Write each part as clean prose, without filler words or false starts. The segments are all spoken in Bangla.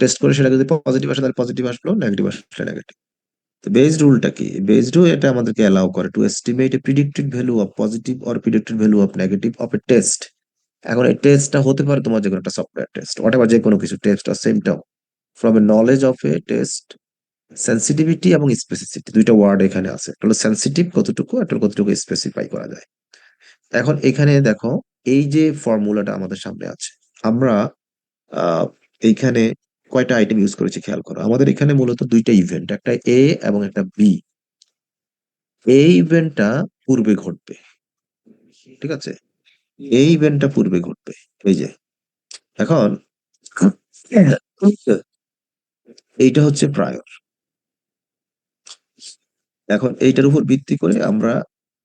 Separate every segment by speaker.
Speaker 1: টেস্ট করে সেটা যদি পজিটিভ আসে তাহলে পজিটিভ আসলো, নেগেটিভ আসলে নেগেটিভ। তো বেস রুলটা কি? বেস রুল এটা আমাদেরকে অ্যালাউ করে to estimate a predicted value of positive or predicted value of negative of a test. এখন এই টেস্টটা হতে পারে তোমার যে কোনো একটা সফটওয়্যার টেস্ট, হোয়াট এভার, যে কোনো কিছু টেস্ট আর symptom from a knowledge of a test sensitivity এবং স্পেসিসিটি, দুইটা ওয়ার্ড এখানে আছে, একটা হলো সেন্সিটিভ কতটুকু, একটা হলো কতটুকু স্পেসিফাই করা যায়। এখন এখানে দেখো, এই যে ফর্মুলাটা আমাদের সামনে আছে, আমরা আহ এইখানে কয়টা আইটেম ইউজ করেছি খেয়াল করো। আমাদের এখানে মূলত দুইটা ইভেন্ট, একটা এ এবং একটা বি। এই ইভেন্টটা পূর্বে ঘটবে, ঠিক আছে, এই ইভেন্টটা পূর্বে ঘটবে, এই যে। এখন এইটা হচ্ছে প্রায়র। এখন এইটার উপর ভিত্তি করে আমরা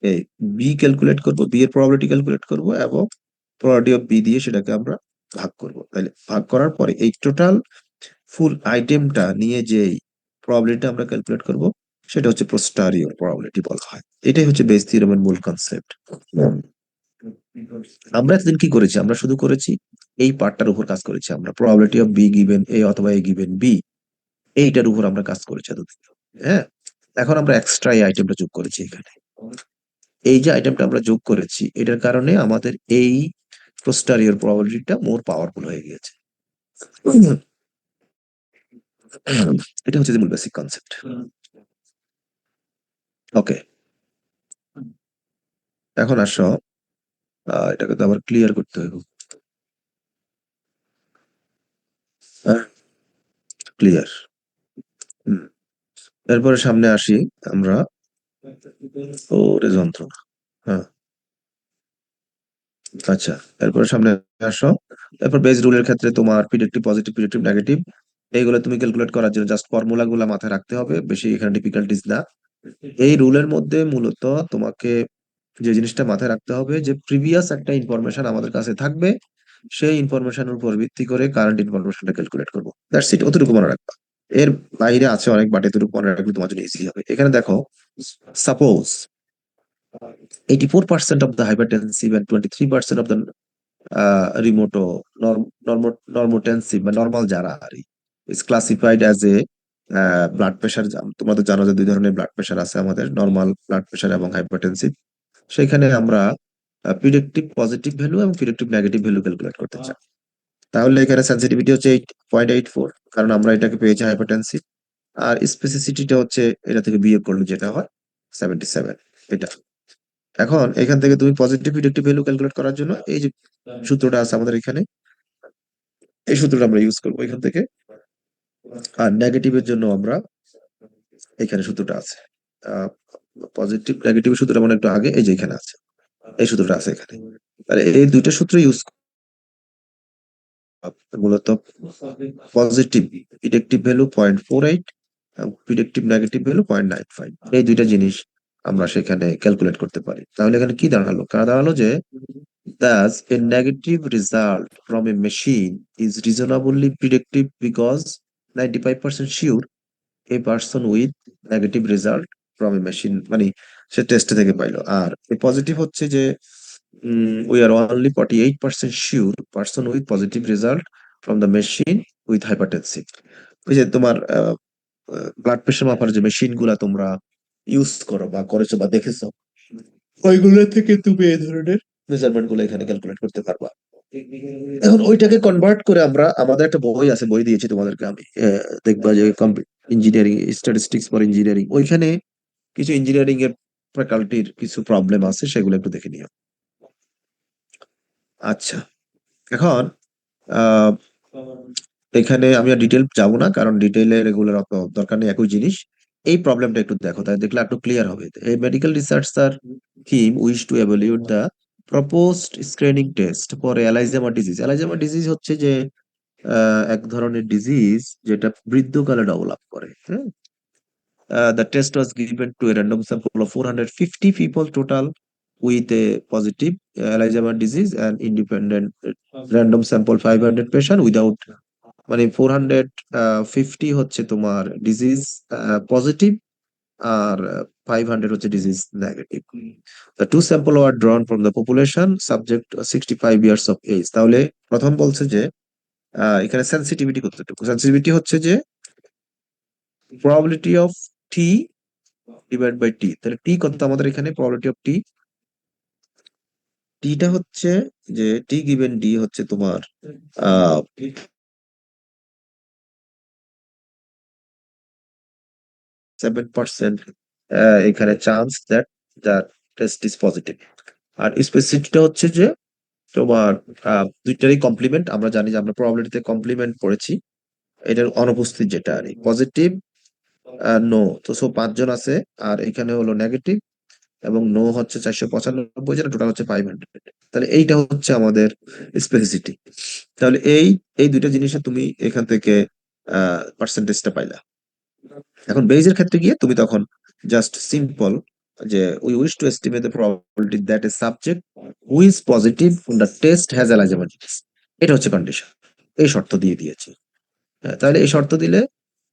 Speaker 1: এই বি ক্যালকুলেট করব, বি এর প্রবাবিলিটি ক্যালকুলেট করব এবং প্রবাবিলিটি অফ বি দিয়ে সেটাকে আমরা ভাগ করব। তাহলে ভাগ করার পরে এই টোটাল ফুল আইটেমটা নিয়ে যে প্রবাবিলিটি আমরা ক্যালকুলেট করব, সেটা হচ্ছে পোস্টারিয়র প্রবাবিলিটি বলা হয়। এটাই হচ্ছে বেস থিওরেমের মূল কনসেপ্ট। আমরা এতদিন কি করেছি? আমরা শুধু করেছি এই পার্টটার উপর কাজ করেছি, আমরা probability of be given a অথবা এ গিভেন বি, এইটার উপর আমরা কাজ করেছি এতদিন। হ্যাঁ, এখন আমরা এক্সট্রা এই আইটেমটা যোগ করেছি এখানে। এই যে আইটেমটা আমরা যোগ করেছি, এটার কারণে আমাদের এই পোস্টারিয়র প্রবাবিলিটিটা মোর পাওয়ারফুল হয়ে গিয়েছে। এটা হচ্ছে যে মূল বেসিক কনসেপ্ট। ওকে, এখন আসো, এটাকে তো আবার ক্লিয়ার করতে হবে। ক্লিয়ার। এরপরে সামনে আসি আমরা। ওরে যন্ত্রণা। হ্যাঁ, আচ্ছা, এরপরে সামনে আসো। এরপর বেস রুলের ক্ষেত্রে তোমার প্রিডিক্টিভ পজিটিভ, প্রিডিক্টিভ নেগেটিভ, এইগুলো তুমি ক্যালকুলেট করার জন্য জাস্ট ফর্মুলা গুলা মাথায় রাখতে হবে, বেশি এখানে ডিফিকাল্টিস না। এই রুলের মধ্যে মূলত তোমাকে যে জিনিসটা মাথায় রাখতে হবে, যে প্রিভিয়াস একটা ইনফরমেশন আমাদের কাছে থাকবে, সেই ইনফরমেশনের উপর ভিত্তি করে কারেন্ট ইনফরমেশনটা ক্যালকুলেট করবো, দ্যাটস ইট, অতটুকু মনে রাখবা। এর বাইরে আছে অনেক, বাট এতটুকু মনে রাখলে তোমার জন্য ইজি হবে। এখানে দেখো, suppose 84% of the hypertensive and 23% of the রিমোটো নর্মোটেন্সিভ বা নর্মাল যারা আর is classified as a blood pressure. তোমরা তো জানো যে দুই ধরনের ব্লাড প্রেশার আছে আমাদের, নর্মাল ব্লাড প্রেশার এবং হাইপারটেনসিভ। সেখানে আমরা প্রিডিক্টিভ পজিটিভ ভ্যালু এবং প্রিডিক্টিভ নেগেটিভ ভ্যালু ক্যালকুলেট করতে চাই। তাহলে এখানে সেন্সিটিভিটি হচ্ছে 8.84, কারণ আমরা এটাকে পেয়েছি হাইপারটেনসিভ। আর স্পেসিসিটিটা হচ্ছে এটা থেকে বিয়োগ করলে যেটা হয় 77, এটা। এখন এখান থেকে তুমি পজিটিভ প্রিডিক্টিভ ভ্যালু ক্যালকুলেট করার জন্য এই যে সূত্রটা আছে আমাদের এখানে, এই সূত্রটা আমরা ইউজ করবো এখান থেকে। আর নেগেটিভের জন্য আমরা, এখানে সূত্রটা আছে, পজিটিভ নেগেটিভ সূত্রটা মানে একটু আগে, এই যে এখানে আছে, এই সূত্রটা আছে এখানে। তাহলে এই দুইটা সূত্র ইউজ মূলত পজিটিভ প্রিডিক্টিভ ভ্যালু 0.48 এবং প্রিডিক্টিভ নেগেটিভ ভ্যালু 0.95, এই দুইটা জিনিস আমরা সেখানে ক্যালকুলেট করতে পারি। তাহলে এখানে কি দাঁড়ালো? দাঁড়ালো যে thus a negative result from a machine is reasonably predictive because 95% sure a person with negative result from a machine, মানে সে টেস্ট থেকে পাইলো। আর পজিটিভ হচ্ছে যে we are only 48% sure person with positive result from the machine with hypertensive. ওই যে তোমার ব্লাড প্রেশার মাপার যে মেশিন গুলা তোমরা ইউজ করো বা করেছো বা দেখেছো, ওইগুলো থেকে তুমি এই ধরনের মেজারমেন্ট গুলো এখানে ক্যালকুলেট করতে পারবা। এখন ওইটাকে কনভার্ট করে আমরা, আমাদের একটা বই আছে, বই দিয়েছি তোমাদেরকে আমি, দেখবা যে ইঞ্জিনিয়ারিং স্ট্যাটিস্টিক্স ফর ইঞ্জিনিয়ারিং, ওইখানে কিছু ইঞ্জিনিয়ারিং এর ফ্যাকাল্টির কিছু প্রবলেম আছে, সেগুলো একটু দেখে নিও। আচ্ছা, এখন আহ এখানে আমি আর ডিটেল যাবো না, কারণ ডিটেইলে রেগুলার অত দরকার নেই, একই জিনিস। এই প্রবলেমটা একটু দেখো, তাই দেখলে একটু ক্লিয়ার হবে। এই medical researcher him wish to evaluate the proposed screening test for Alzheimer disease. Alzheimer disease হচ্ছে যে এক ধরনের ডিজিজ যেটা বৃদ্ধকালে ডেভেলপ করে। হ্যাঁ, the test was given to a random sample of 450 people total with a positive Alzheimer disease and independent random sample 500 patient without, মানে 450 হচ্ছে তোমার ডিজিজ পজিটিভ, আর 500 হচ্ছে disease negative. The two sample were drawn from the population subject 65 years of age. তাহলে প্রথম বলছে যে এখানে সেন্সিটিভিটি কতটুকু? সেন্সিটিভিটি হচ্ছে যে probability of T divide by T. তাহলে টি কত আমাদের এখানে? প্রবাবিলিটি অফ টি, টিটা হচ্ছে যে টি গিভেন ডি হচ্ছে তোমার 7% এখানে chance that the test is positive. আর স্পেসিফিকটা হচ্ছে যে তোমার দুইটারই কমপ্লিমেন্ট। আমরা জানি যে আমরা প্রবাবিলিটিতে কমপ্লিমেন্ট পড়েছি, এটার অনুপস্থিত যেটা আর পজিটিভ নো, তো 5 জন আছে। আর এখানে হলো নেগেটিভ এবং নো হচ্ছে 495, যেটা টোটাল হচ্ছে 500। তাহলে এইটা হচ্ছে আমাদের স্পেসিসিটি। তাহলে এই দুইটা জিনিসে তুমি এখান থেকে পার্সেন্টেজটা পাইলা। এখন বেইজের ক্ষেত্রে গিয়ে তুমি তখন জাস্ট সিম্পল যে we wish to estimate the probability that a subject who is positive on the test has এলাইজেবিলিটি, এটা হচ্ছে কন্ডিশন। এই শর্ত দিয়ে দিয়েছে। তাহলে এই শর্ত দিলে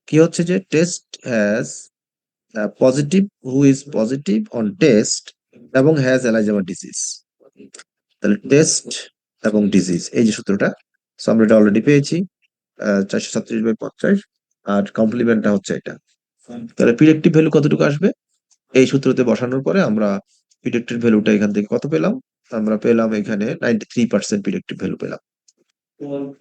Speaker 1: কি হচ্ছে যে test has positive, who is positive on test এবং হ্যাজ এলাইজেবল ডিজিজ। তাহলে টেস্ট এবং ডিজিজ, এই যে সূত্রটা, সো আমরা এটা অলরেডি পেয়েছি 437/50। আর কমপ্লিমেন্টটা হচ্ছে এটা। তাহলে প্রিডিক্টিভ ভ্যালু কতটুকু আসবে? এই সূত্রতে বসানোর পরে আমরা প্রিডিক্টেড ভ্যালুটা এখান থেকে কত পেলাম? আমরা পেলাম এখানে 93% প্রিডিক্টিভ ভ্যালু পেলাম।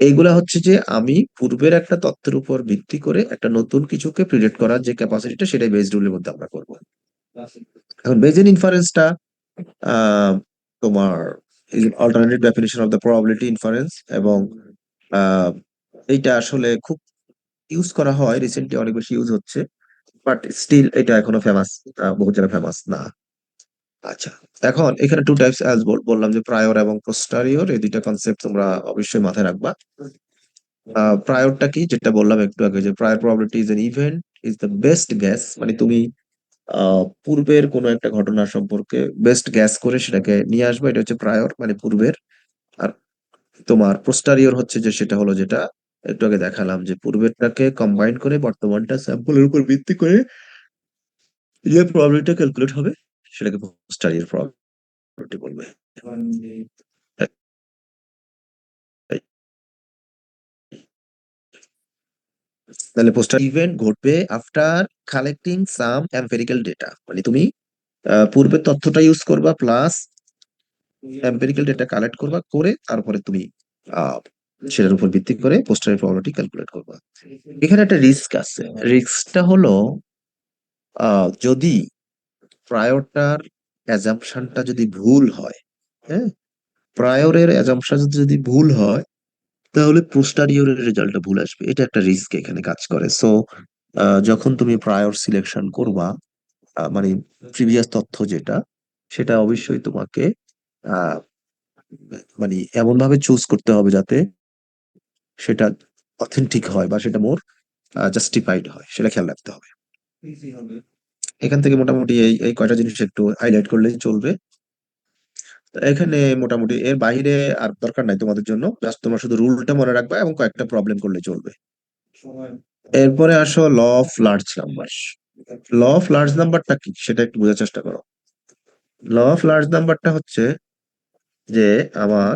Speaker 1: এইগুলা হচ্ছে যে আমি পূর্বের একটা তথ্যের উপর ভিত্তি করে একটা নতুন কিছুকে প্রিডিক্ট করার যে ক্যাপাসিটিটা, সেটাই বেসড রুলের মধ্যে আমরা করব। এখন বেজেন ইনফারেন্সটা তোমার alternative definition of the probability inference, এবং আহ, এইটা আসলে খুব ইউজ করা হয়, রিসেন্টলি অনেক বেশি ইউজ হচ্ছে, বাট স্টিল এটা এখনো ফেমাস, বহু জায়গায় ফেমাস না। আচ্ছা, এখন এখানে টু টাইপস অ্যাজ বললাম যে প্রায়র এবং পোস্টারিয়র, এই দুইটা কনসেপ্ট তোমরা অবশ্যই মাথায় রাখবা। প্রায়রটা কি, যেটা বললাম একটু আগে, যে prior probability is an event is the best gas, মানে তুমি পূর্বের কোনো একটা ঘটনা সম্পর্কে বেস্ট গ্যাস করে সেটাকে নিয়ে আসবে, এটা হচ্ছে প্রায়র, মানে পূর্বের। আর তোমার পোস্টারিয়র হচ্ছে যে সেটা হলো যেটা একটু আগে দেখালাম, যে পূর্বেরটাকে কম্বাইন করে বর্তমানটা স্যাম্পলের উপর ভিত্তি করে যে প্রবাবিলিটিটা ক্যালকুলেট হবে সেটাকে পোস্টারিয়র প্রবাবিলিটি বলবে। তাহলে পোস্টার ইভেন্ট ঘটবে আফটার কালেক্টিং সাম এম্পেরিক্যাল ডেটা, মানে তুমি পূর্বের তথ্যটা ইউজ করবা প্লাস এম্পেরিক্যাল ডেটা কালেক্ট করবা, করে তারপরে তুমি আহ, সেটার উপর ভিত্তি করে পোস্টারের প্রবাবিলিটি ক্যালকুলেট করবা। এখানে একটা রিস্ক আছে। রিস্কটা হলো যদি প্রায়রটার অ্যাজাম্পশনটা যদি ভুল হয়, হ্যাঁ, প্রায়রের অ্যাজাম্পশন যদি ভুল হয়, তাহলে পোস্টারিয়রের রেজাল্টটা ভুল আসবে। এটা একটা রিস্ক এখানে কাজ করে। সো যখন তুমি প্রায়র সিলেকশন করবা, মানে প্রিভিয়াস তথ্য যেটা, সেটা অবশ্যই তোমাকে আহ, মানে এমন ভাবে চুজ করতে হবে যাতে সেটা অথেন্টিক হয় বা সেটা মোর জাস্টিফাইড হয়, সেটা খেয়াল রাখতে হবে। এখান থেকে মোটামুটি এই এই কয়টা জিনিস একটু হাইলাইট করলেই চলবে। তো এখানে মোটামুটি এর বাইরে আর দরকার নাই তোমাদের জন্য, জাস্ট তোমরা শুধু রুলটা মনে রাখবা এবং কয়েকটা প্রবলেম করলে চলবে। এরপরে আসো law of large number. Law of large নাম্বারটা কি সেটা একটু বোঝার চেষ্টা করো। ল অফ লার্জ নাম্বারটা হচ্ছে যে আমার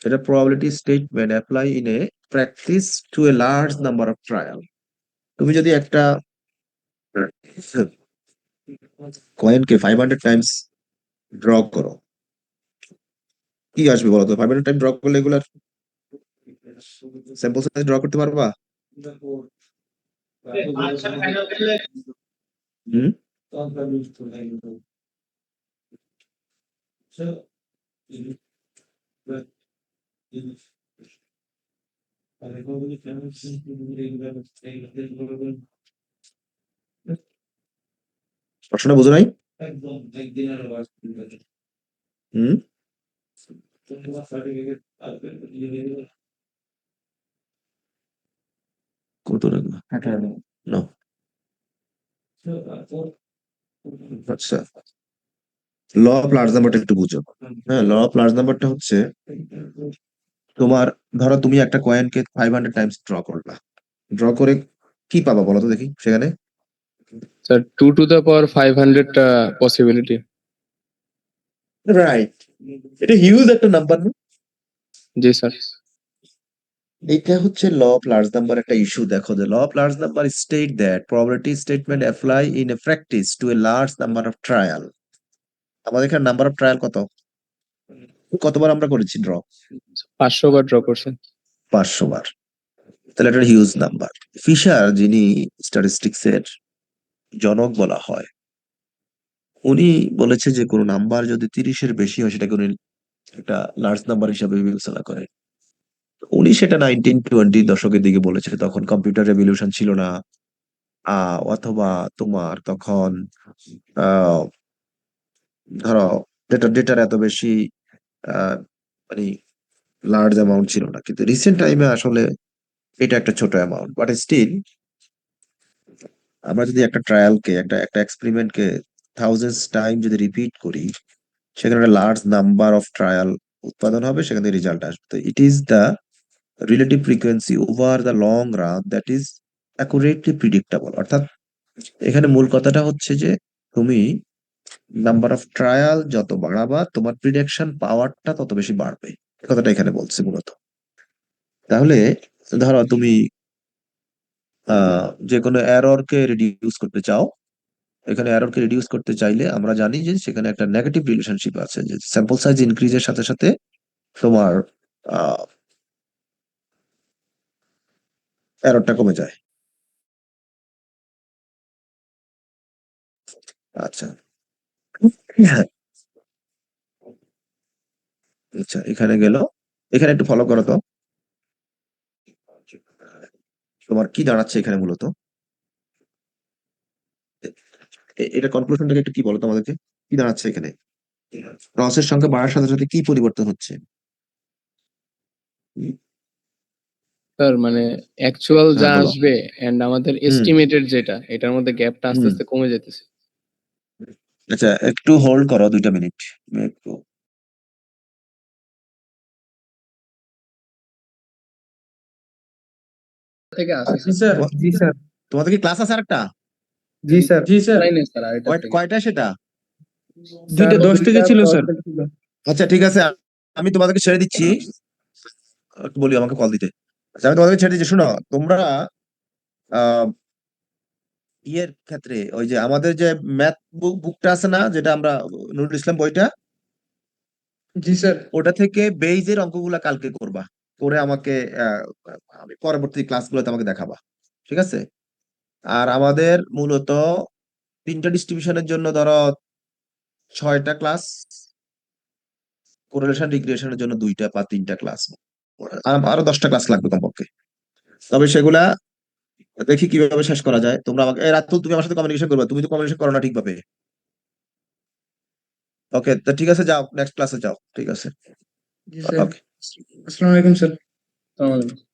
Speaker 1: এটা probability statement apply in a practice to a large number of trial. তুমি যদি একটা কয়েনকে 500 টাইমস ড্র করো, কি আসবে বলো তো? 500 টাইম ড্র করলে এগুলার স্যাম্পল সাইজ ড্র করতে পারবা? হুম, প্রশ্নটা বুঝো নাই? হুম, কত রাখবা? No. আচ্ছা, ল অফ লার্জ নাম্বারটা একটু বুঝো। হ্যাঁ, ল অফ লার্জ নাম্বারটা হচ্ছে তোমার, ধরো তুমি একটা কয়েনকে 500 টাইমস ড্র করলা, ড্র করে কি পাবা বলো তো দেখি সেখানে?
Speaker 2: Sir, 2 to the power 500 possibility.
Speaker 1: Right, এটা হিউজ একটা নাম্বার না?
Speaker 2: জি স্যার।
Speaker 1: এইটা হচ্ছে ল অফ লার্জ নাম্বার একটা ইস্যু। দেখো, যে law of large number state that probability statement apply in a practice to a large number of trial. আমাদের এখানে নাম্বার অফ ট্রায়াল কতবার আমরা করেছি ড্র?
Speaker 2: 500 বার ড্র করছেন।
Speaker 1: 500 বার। তাহলে এটা হিউজ নাম্বার। ফিশার, যিনি স্ট্যাটিস্টিক্স এর জনক বলা হয়, উনি বলেছে যে কোনো নাম্বার যদি 30-এর বেশি হয় সেটাকে উনি একটা লার্জ নাম্বার হিসাবে বিবেচনা করে। উনি সেটা 1920 দশকের দিকে বলেছে, তখন কম্পিউটার রেভলিউশন ছিল না। অথবা তোমার তখন আহ ধরো ডেটার এত বেশি আহ মানে লার্জ অ্যামাউন্ট ছিল না, কিন্তু রিসেন্ট টাইমে আসলে এটা একটা ছোট অ্যামাউন্ট, বাট স্টিল আমরা যদি একটা ট্রায়ালকে একটা একটা এক্সপেরিমেন্টকে থাউজেন্ডস টাইম যদি রিপিট করি, সেখানে একটা লার্জ নাম্বার অফ ট্রায়াল উৎপাদন হবে, সেখান থেকে রেজাল্ট আসবে। তো it is the relative frequency over the long run that is accurately predictable. অর্থাৎ এখানে মূল কথাটা হচ্ছে যে তুমি নাম্বার অফ ট্রায়াল যত বাড়াবা, তোমার প্রিডিকশন পাওয়ারটা তত বেশি বাড়বে। এ কথাটা এখানে বলছে মূলত। তাহলে ধরো তুমি যে কোনো এররকে রিডিউস করতে চাও, এখানে এররকে রিডিউস করতে চাইলে আমরা জানি যে সেখানে একটা নেগেটিভ রিলেশনশিপ আছে, যে স্যাম্পল সাইজ ইনক্রিজের সাথে সাথে তোমার এররটা কমে যায়। আচ্ছা, হ্যাঁ, আচ্ছা, এখানে গেল। এখানে একটু ফলো করো তো, তোমার কি দাঁড়াচ্ছে এখানে মূলত? এটা কনক্লুশনটাকে একটু কি বলো তো আমাদেরকে, কি দাঁড়াচ্ছে এখানে? ক্রসের সংখ্যা বাড়ার সাথে সাথে কি পরিবর্তন হচ্ছে?
Speaker 2: স্যার মানে অ্যাকচুয়াল
Speaker 1: হ্যাঁ
Speaker 2: যা
Speaker 1: বলো।
Speaker 2: আসবে এন্ড আমাদের
Speaker 1: হুম।
Speaker 2: এস্টিমেটেড যেটা, এটার মধ্যে গ্যাপটা আস্তে
Speaker 1: হুম।
Speaker 2: আস্তে কমে যেতেছে।
Speaker 1: আচ্ছা, একটু হোল্ড করো 2টা মিনিট। আমি একটু
Speaker 2: থেকে আসে
Speaker 3: জি
Speaker 2: স্যার।
Speaker 3: স্যার। জি স্যার।
Speaker 1: তোমাদের কি ক্লাস আছে আরেকটা?
Speaker 3: জি স্যার। জি স্যার।
Speaker 2: নাই নাই স্যার, আর এটা থেকে
Speaker 1: কয়টা সেটা?
Speaker 3: দুইটা 10 থেকে ছিল স্যার।
Speaker 1: আচ্ছা, ঠিক আছে, আমি তোমাদেরকে ছেড়ে দিচ্ছি। একটু বলি আমাকে কল দিতে। আচ্ছা, আমি তোমাদেরকে ছেড়ে দিচ্ছি, শোনো তোমরা আহ ইয়ের ক্ষেত্রে ওই যে আমাদের যে ম্যাথ বুকটা আছে না, যেটা আমরা নুরুল ইসলাম বইটা,
Speaker 3: জি স্যার।
Speaker 1: ওটা থেকে বেইজের অঙ্কগুলা কালকে করবা, করে আমাকে আহ, আমি পরবর্তী ক্লাসগুলোতে আমাকে দেখাবা, ঠিক আছে? আর আমাদের মূলত 3টা ডিস্ট্রিবিউশনের জন্য ধরো 6টা ক্লাস, কোরিলেশন রিগ্রেশনের জন্য 2টা বা 3টা ক্লাস, আরো 10টা ক্লাস লাগবে কমপক্ষে। তবে সেগুলা দেখি কিভাবে শেষ করা যায়। তোমরা আমাকে রাতুল, তুমি আমার সাথে কমিউনিকেশন করবে, তুমি তো কমিউনিকেশন করো না ঠিকভাবে। ওকে, তো ঠিক আছে, যাও নেক্সট ক্লাসে যাও, ঠিক আছে।
Speaker 3: জি স্যার।
Speaker 1: ওকে।
Speaker 3: আসসালামু আলাইকুম স্যার।
Speaker 2: আসসালামু আলাইকুম।